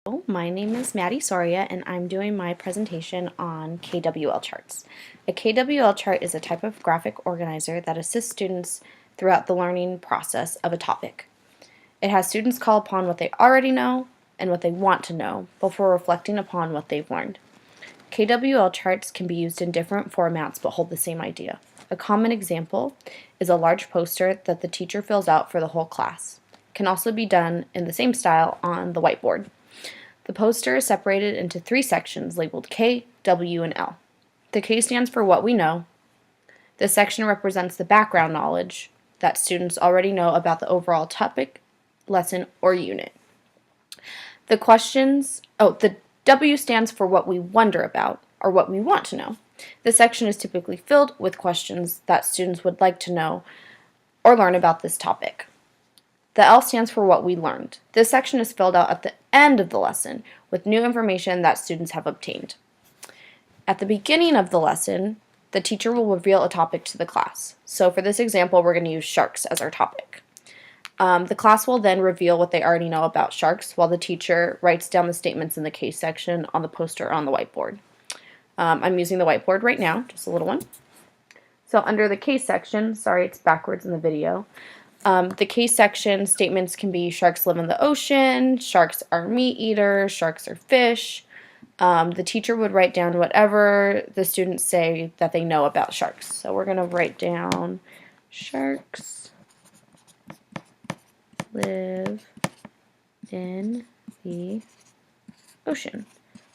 My name is Maddie Soria, and I'm doing my presentation on KWL charts. A KWL chart is a type of graphic organizer that assists students throughout the learning process of a topic. It has students call upon what they already know and what they want to know before reflecting upon what they've learned. KWL charts can be used in different formats but hold the same idea. A common example is a large poster that the teacher fills out for the whole class. It can also be done in the same style on the whiteboard. The poster is separated into 3 sections labeled K, W, and L. The K stands for what we know. This section represents the background knowledge that students already know about the overall topic, lesson, or unit. The W stands for what we wonder about, or what we want to know. This section is typically filled with questions that students would like to know or learn about this topic. The L stands for what we learned. This section is filled out at the end of the lesson with new information that students have obtained. At the beginning of the lesson, the teacher will reveal a topic to the class. So for this example, we're going to use sharks as our topic. The class will then reveal what they already know about sharks while the teacher writes down the statements in the case section on the poster on the whiteboard. I'm using the whiteboard right now, just a little one. So under the case section, sorry it's backwards in the video, the case section statements can be sharks live in the ocean, sharks are meat eaters, sharks are fish. The teacher would write down whatever the students say that they know about sharks. So we're going to write down sharks live in the ocean.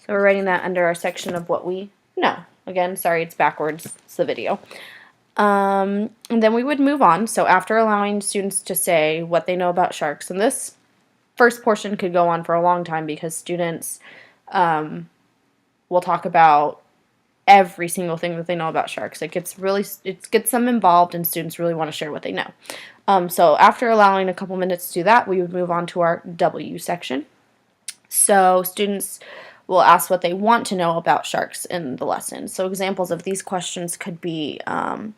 So we're writing that under our section of what we know. Again, sorry it's backwards, it's the video. And then we would move on. So after allowing students to say what they know about sharks, and this first portion could go on for a long time because students will talk about every single thing that they know about sharks. It gets them involved, and students really want to share what they know. So after allowing a couple minutes to do that, we would move on to our W section. So students will ask what they want to know about sharks in the lesson. So examples of these questions could be how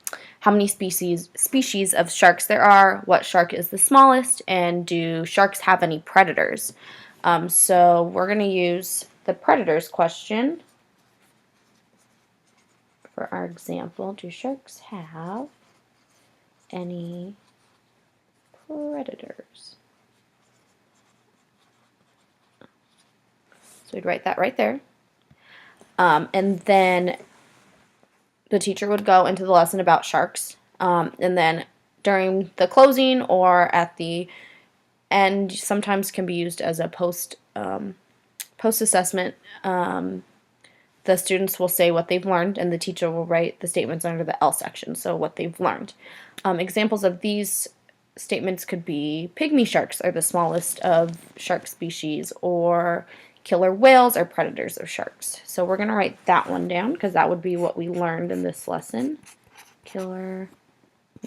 many species of sharks there are, what shark is the smallest, and do sharks have any predators? So we're going to use the predators question for our example. Do sharks have any predators? So we'd write that right there. And then the teacher would go into the lesson about sharks. And then during the closing or at the end, sometimes can be used as a post-assessment. The students will say what they've learned, and the teacher will write the statements under the L section, so what they've learned. Examples of these statements could be pygmy sharks are the smallest of shark species, or killer whales are predators of sharks. So we're going to write that one down because that would be what we learned in this lesson. Killer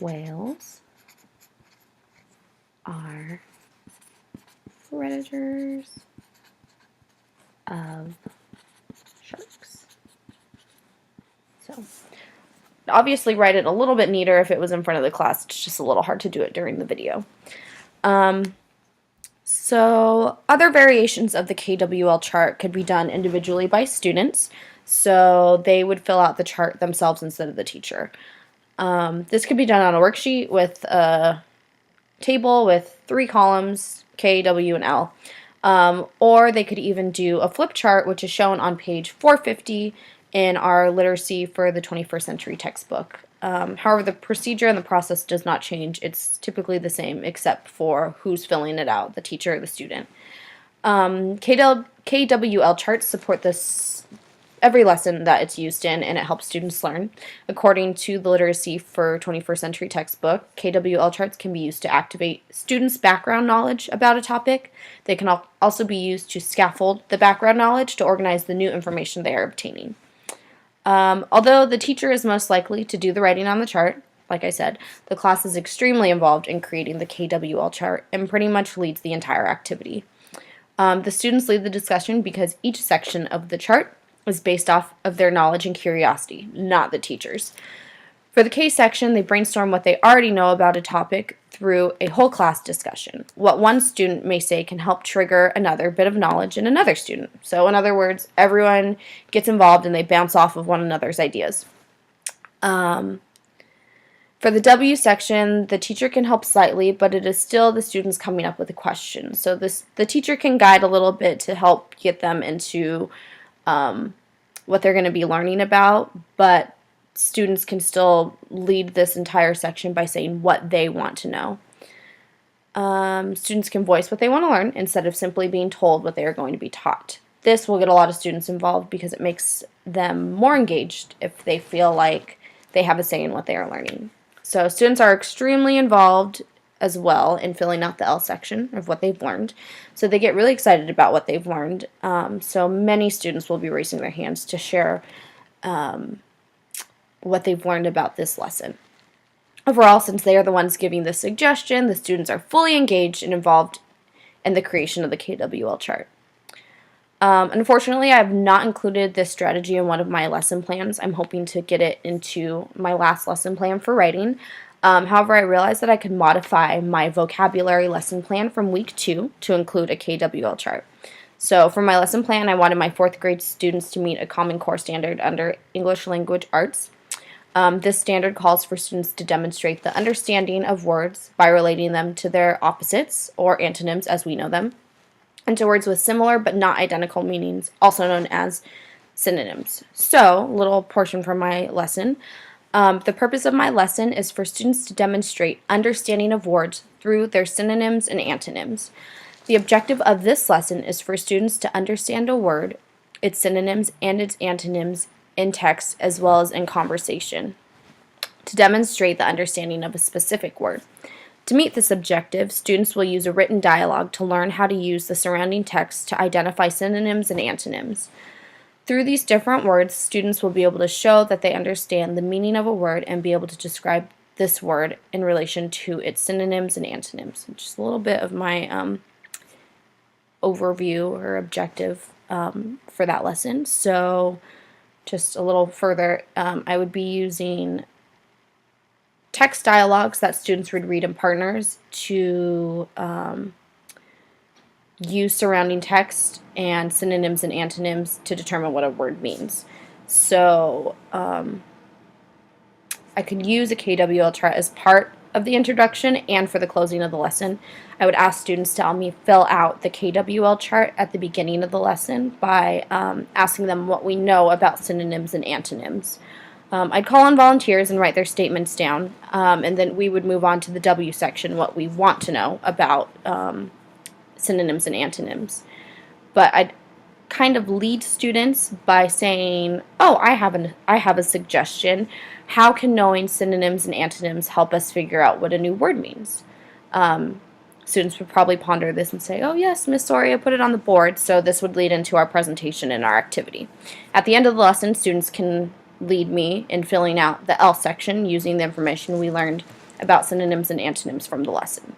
whales are predators of sharks. So obviously write it a little bit neater if it was in front of the class. It's just a little hard to do it during the video. So other variations of the KWL chart could be done individually by students. So they would fill out the chart themselves instead of the teacher. This could be done on a worksheet with a table with 3 columns, K, W, and L. Or they could even do a flip chart, which is shown on page 450 in our Literacy for the 21st Century textbook. However, the procedure and the process does not change. It's typically the same except for who's filling it out, the teacher or the student. KWL charts support this every lesson that it's used in, and it helps students learn. According to the Literacy for 21st Century textbook, KWL charts can be used to activate students' background knowledge about a topic. They can also be used to scaffold the background knowledge to organize the new information they are obtaining. Although the teacher is most likely to do the writing on the chart, like I said, the class is extremely involved in creating the KWL chart and pretty much leads the entire activity. The students lead the discussion because each section of the chart is based off of their knowledge and curiosity, not the teacher's. For the case section, they brainstorm what they already know about a topic through a whole class discussion. What one student may say can help trigger another bit of knowledge in another student. So in other words, everyone gets involved and they bounce off of one another's ideas. For the W section, the teacher can help slightly, but it is still the students coming up with a question. So the teacher can guide a little bit to help get them into what they're going to be learning about, but students can still lead this entire section by saying what they want to know. Students can voice what they want to learn instead of simply being told what they are going to be taught. This will get a lot of students involved because it makes them more engaged if they feel like they have a say in what they are learning. So students are extremely involved as well in filling out the L section of what they've learned. So they get really excited about what they've learned. So many students will be raising their hands to share what they've learned about this lesson. Overall, since they are the ones giving the suggestion, the students are fully engaged and involved in the creation of the KWL chart. Unfortunately, I have not included this strategy in one of my lesson plans. I'm hoping to get it into my last lesson plan for writing. However, I realized that I could modify my vocabulary lesson plan from week 2 to include a KWL chart. So for my lesson plan, I wanted my 4th grade students to meet a Common Core standard under English Language Arts. This standard calls for students to demonstrate the understanding of words by relating them to their opposites, or antonyms as we know them, and to words with similar but not identical meanings, also known as synonyms. So, a little portion from my lesson. The purpose of my lesson is for students to demonstrate understanding of words through their synonyms and antonyms. The objective of this lesson is for students to understand a word, its synonyms, and its antonyms in text as well as in conversation, to demonstrate the understanding of a specific word. To meet this objective, students will use a written dialogue to learn how to use the surrounding text to identify synonyms and antonyms. Through these different words, students will be able to show that they understand the meaning of a word and be able to describe this word in relation to its synonyms and antonyms. Just a little bit of my overview or objective for that lesson. So just a little further, I would be using text dialogues that students would read in partners to use surrounding text and synonyms and antonyms to determine what a word means. So I could use a KWL chart as part of the introduction and for the closing of the lesson. I would ask students to help me fill out the KWL chart at the beginning of the lesson by asking them what we know about synonyms and antonyms. I'd call on volunteers and write their statements down, and then we would move on to the W section, what we want to know about synonyms and antonyms. But I'd kind of lead students by saying, oh, I have a suggestion. How can knowing synonyms and antonyms help us figure out what a new word means? Students would probably ponder this and say, oh yes, Miss Soria put it on the board, so this would lead into our presentation and our activity. At the end of the lesson, students can lead me in filling out the L section using the information we learned about synonyms and antonyms from the lesson.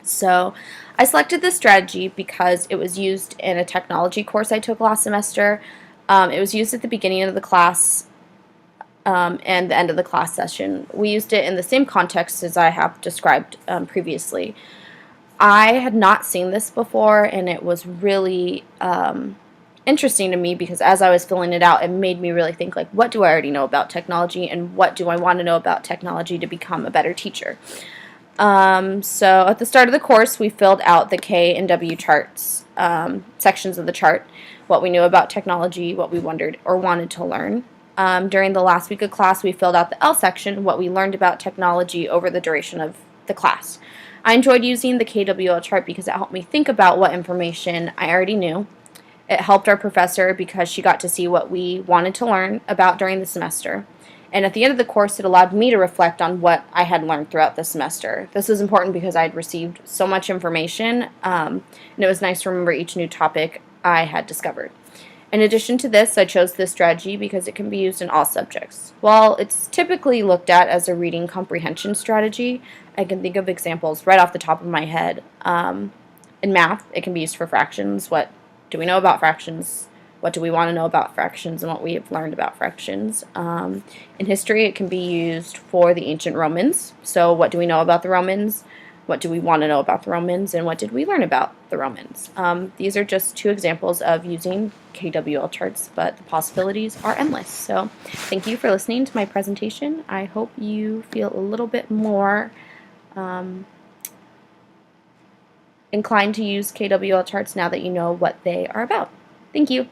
So I selected this strategy because it was used in a technology course I took last semester. It was used at the beginning of the class and the end of the class session. We used it in the same context as I have described previously. I had not seen this before, and it was really interesting to me because as I was filling it out, it made me really think, like, what do I already know about technology and what do I want to know about technology to become a better teacher? So at the start of the course, we filled out the K and W charts, sections of the chart, what we knew about technology, what we wondered or wanted to learn. During the last week of class, we filled out the L section, what we learned about technology over the duration of the class. I enjoyed using the KWL chart because it helped me think about what information I already knew. It helped our professor because she got to see what we wanted to learn about during the semester. And at the end of the course, it allowed me to reflect on what I had learned throughout the semester. This was important because I had received so much information, and it was nice to remember each new topic I had discovered. In addition to this, I chose this strategy because it can be used in all subjects. While it's typically looked at as a reading comprehension strategy, I can think of examples right off the top of my head. In math, it can be used for fractions. What do we know about fractions? what do we want to know about fractions and what we have learned about fractions. In history, it can be used for the ancient Romans. So what do we know about the Romans? What do we want to know about the Romans? And what did we learn about the Romans? These are just two examples of using KWL charts, but the possibilities are endless. So thank you for listening to my presentation. I hope you feel a little bit more inclined to use KWL charts now that you know what they are about. Thank you.